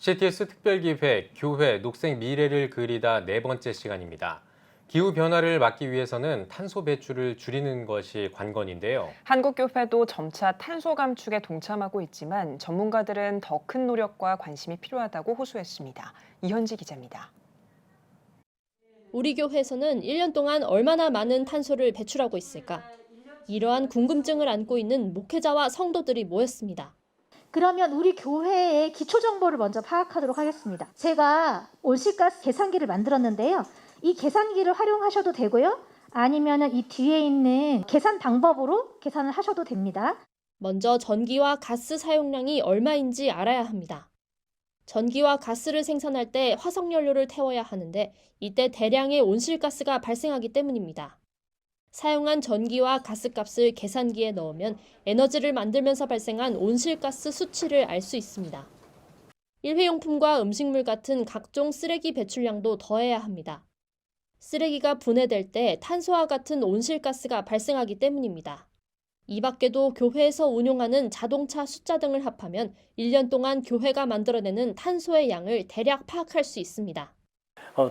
CTS 특별기획 교회 녹색 미래를 그리다 네 번째 시간입니다. 기후변화를 막기 위해서는 탄소 배출을 줄이는 것이 관건인데요. 한국교회도 점차 탄소 감축에 동참하고 있지만 전문가들은 더 큰 노력과 관심이 필요하다고 호소했습니다. 이현지 기자입니다. 우리 교회에서는 1년 동안 얼마나 많은 탄소를 배출하고 있을까? 이러한 궁금증을 안고 있는 목회자와 성도들이 모였습니다. 그러면 우리 교회의 기초 정보를 먼저 파악하도록 하겠습니다. 제가 온실가스 계산기를 만들었는데요. 이 계산기를 활용하셔도 되고요. 아니면 이 뒤에 있는 계산 방법으로 계산을 하셔도 됩니다. 먼저 전기와 가스 사용량이 얼마인지 알아야 합니다. 전기와 가스를 생산할 때 화석연료를 태워야 하는데 이때 대량의 온실가스가 발생하기 때문입니다. 사용한 전기와 가스값을 계산기에 넣으면 에너지를 만들면서 발생한 온실가스 수치를 알 수 있습니다. 일회용품과 음식물 같은 각종 쓰레기 배출량도 더해야 합니다. 쓰레기가 분해될 때 탄소와 같은 온실가스가 발생하기 때문입니다. 이 밖에도 교회에서 운용하는 자동차 숫자 등을 합하면 1년 동안 교회가 만들어내는 탄소의 양을 대략 파악할 수 있습니다.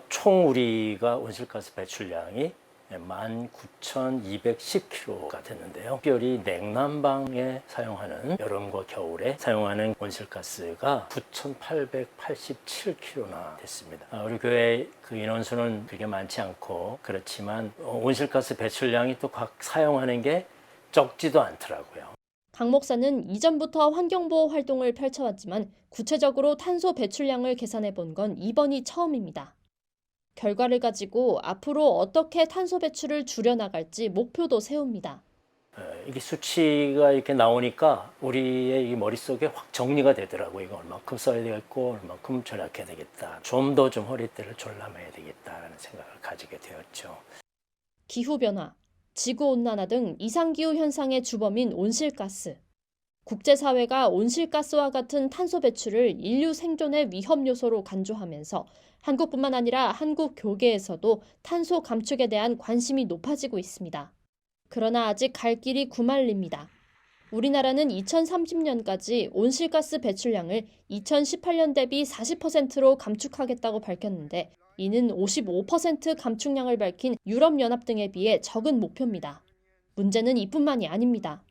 총 우리가 온실가스 배출량이 19,210kg가 됐는데요. 특별히 냉난방에 사용하는 여름과 겨울에 사용하는 온실가스가 9,887kg나 됐습니다. 우리 교회 그 인원수는 그렇게 많지 않고 그렇지만 온실가스 배출량이 또 각 사용하는 게 적지도 않더라고요. 강 목사는 이전부터 환경보호 활동을 펼쳐왔지만 구체적으로 탄소 배출량을 계산해 본 건 이번이 처음입니다. 결과를 가지고 앞으로 어떻게 탄소 배출을 줄여나갈지 목표도 세웁니다. 이게 수치가 이렇게 나오니까 우리의 이 머릿속에 확 정리가 되더라고요. 이거 얼만큼 써야 되겠고 얼만큼 절약해야 되겠다. 좀 더 허리띠를 졸라매야 되겠다라는 생각을 가지게 되었죠. 기후변화, 지구온난화 등 이상기후 현상의 주범인 온실가스. 국제사회가 온실가스와 같은 탄소 배출을 인류 생존의 위험 요소로 간주하면서 한국뿐만 아니라 한국 교계에서도 탄소 감축에 대한 관심이 높아지고 있습니다. 그러나 아직 갈 길이 구말립니다. 우리나라는 2030년까지 온실가스 배출량을 2018년 대비 40%로 감축하겠다고 밝혔는데 이는 55% 감축량을 밝힌 유럽연합 등에 비해 적은 목표입니다. 문제는 이뿐만이 아닙니다.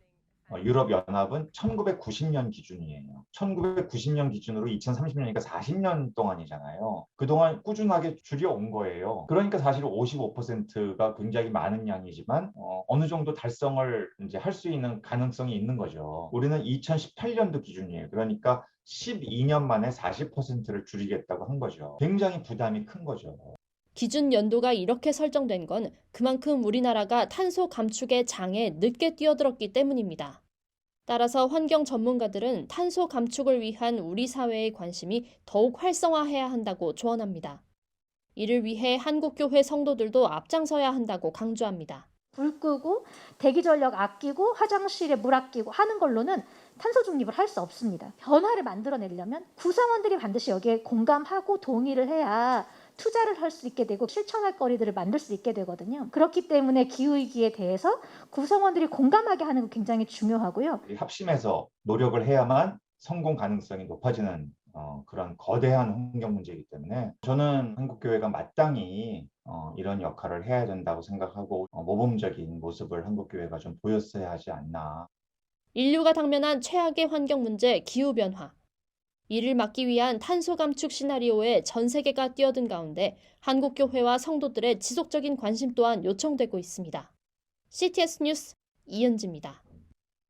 유럽연합은 1990년 기준이에요. 1990년 기준으로 2030년이니까 40년 동안이잖아요. 그동안 꾸준하게 줄여온 거예요. 그러니까 사실 55%가 굉장히 많은 양이지만 어느 정도 달성을 이제 할 수 있는 가능성이 있는 거죠. 우리는 2018년도 기준이에요. 그러니까 12년 만에 40%를 줄이겠다고 한 거죠. 굉장히 부담이 큰 거죠. 기준 연도가 이렇게 설정된 건 그만큼 우리나라가 탄소 감축의 장에 늦게 뛰어들었기 때문입니다. 따라서 환경 전문가들은 탄소 감축을 위한 우리 사회의 관심이 더욱 활성화해야 한다고 조언합니다. 이를 위해 한국교회 성도들도 앞장서야 한다고 강조합니다. 불 끄고 대기 전력 아끼고 화장실에 물 아끼고 하는 걸로는 탄소 중립을 할 수 없습니다. 변화를 만들어내려면 구성원들이 반드시 여기에 공감하고 동의를 해야 투자를 할 수 있게 되고 실천할 거리들을 만들 수 있게 되거든요. 그렇기 때문에 기후위기에 대해서 구성원들이 공감하게 하는 거 굉장히 중요하고요. 합심해서 노력을 해야만 성공 가능성이 높아지는 그런 거대한 환경 문제이기 때문에 저는 한국교회가 마땅히 이런 역할을 해야 된다고 생각하고 모범적인 모습을 한국교회가 좀 보였어야 하지 않나. 인류가 당면한 최악의 환경 문제 기후변화. 이를 막기 위한 탄소 감축 시나리오에 전 세계가 뛰어든 가운데 한국교회와 성도들의 지속적인 관심 또한 요청되고 있습니다. CTS 뉴스 이은지입니다.